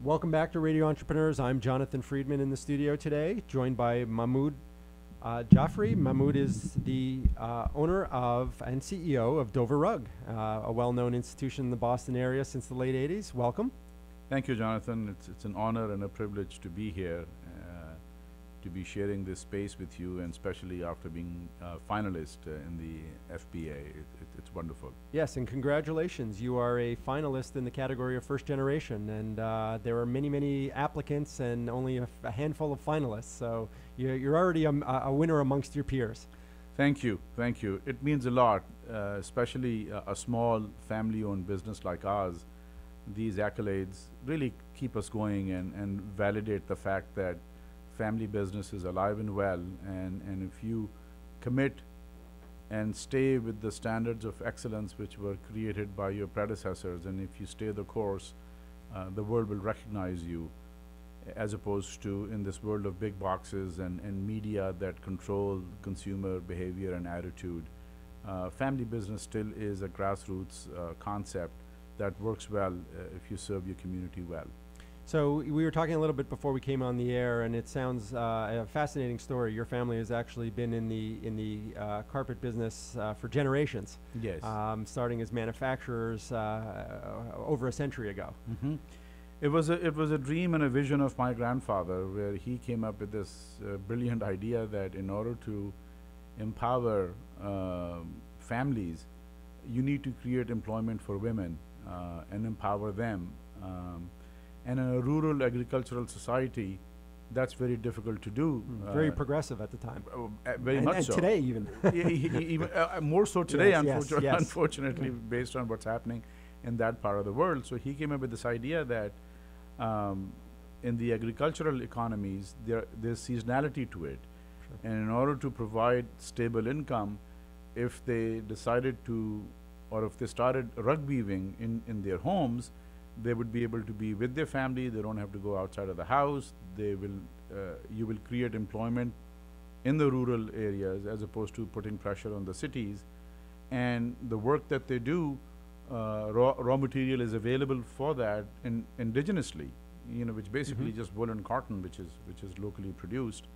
Welcome back to Radio Entrepreneurs. I'm Jonathan Friedman in the studio today, joined by Mahmud Jafri. Mahmud is the owner of and CEO of Dover Rug, a well-known institution in the Boston area since the late 80s. Welcome. Thank you, Jonathan. It's an honor and a privilege to be here, to be sharing this space with you, and especially after being a finalist in the FBA. It's wonderful. Yes, and congratulations. You are a finalist in the category of first generation, and there are many, many applicants and only a handful of finalists. So you're already a winner amongst your peers. Thank you. Thank you. It means a lot, especially a small family-owned business like ours. These accolades really keep us going and validate the fact that family business is alive and well, and if you commit and stay with the standards of excellence which were created by your predecessors, and if you stay the course, the world will recognize you, as opposed to in this world of big boxes and media that control consumer behavior and attitude. Family business still is a grassroots concept that works well if you serve your community well. So we were talking a little bit before we came on the air, and it sounds a fascinating story. Your family has actually been in the carpet business for generations. Yes. Starting as manufacturers over a century ago. Mm-hmm. It was a dream and a vision of my grandfather, where he came up with this brilliant idea that in order to empower families, you need to create employment for women and empower them. And in a rural agricultural society, that's very difficult to do. Very progressive at the time. Very much and so. Today even. Even more so today, Yes, yes. unfortunately, based on what's happening in that part of the world. So he came up with this idea that in the agricultural economies, there's seasonality to it. Sure. And in order to provide stable income, if they decided to, or if they started rug weaving in their homes, they would be able to be with their family. They don't have to go outside of the house. They will, you will create employment in the rural areas as opposed to putting pressure on the cities. And the work that they do, raw material is available for that indigenously, which basically just wool and cotton, which is locally produced.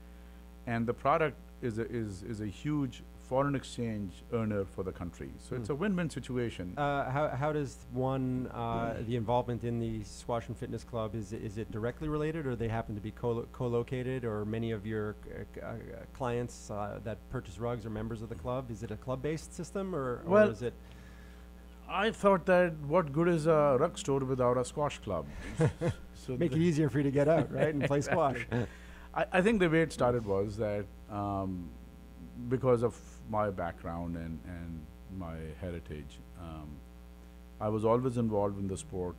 And the product is a huge foreign exchange earner for the country. So it's a win-win situation. How does the involvement in the Squash and Fitness Club, is it directly related, or they happen to be co-located, or many of your clients that purchase rugs are members of the club? Is it a club-based system, or is it? I thought that what good is a rug store without a squash club? So make it easier for you to get out, right, and play squash. I think the way it started was that because of my background and my heritage, I was always involved in the sport.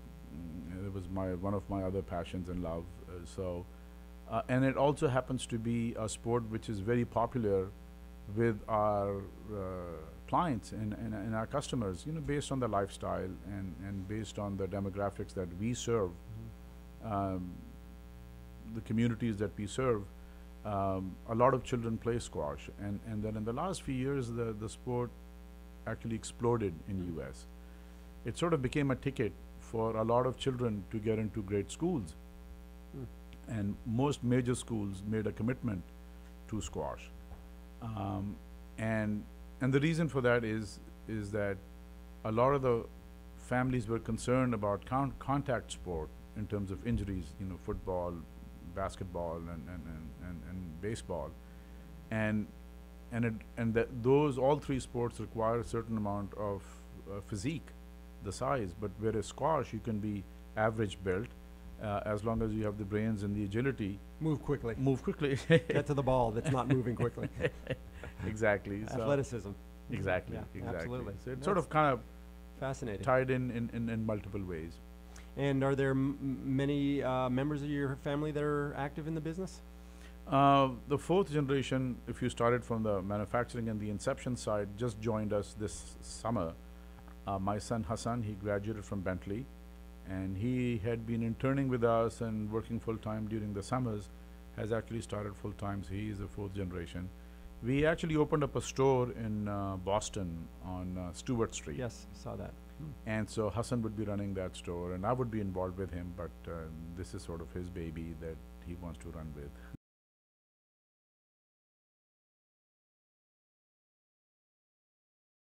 It was one of my other passions and love. And it also happens to be a sport which is very popular with our clients and our customers, based on the lifestyle and based on the demographics that we serve, the communities that we serve. A lot of children play squash, and then in the last few years, the sport actually exploded in US. It sort of became a ticket for a lot of children to get into great schools. And most major schools made a commitment to squash. And the reason for that is that a lot of the families were concerned about contact sport in terms of injuries, football, basketball, and baseball, and those all three sports require a certain amount of physique, the size. But whereas squash, you can be average built, as long as you have the brains and the agility. Move quickly. Get to the ball that's not moving quickly. Exactly. Athleticism. Exactly. Yeah, exactly. absolutely. So it's sort of kind of fascinating. Tied in multiple ways. And are there many members of your family that are active in the business? The fourth generation, if you started from the manufacturing and the inception side, just joined us this summer. My son Hassan, he graduated from Bentley, and he had been interning with us and working full-time during the summers, has actually started full-time, so he is the fourth generation. We actually opened up a store in Boston on Stewart Street. Yes, saw that. And so Hassan would be running that store, and I would be involved with him, but this is sort of his baby that he wants to run with.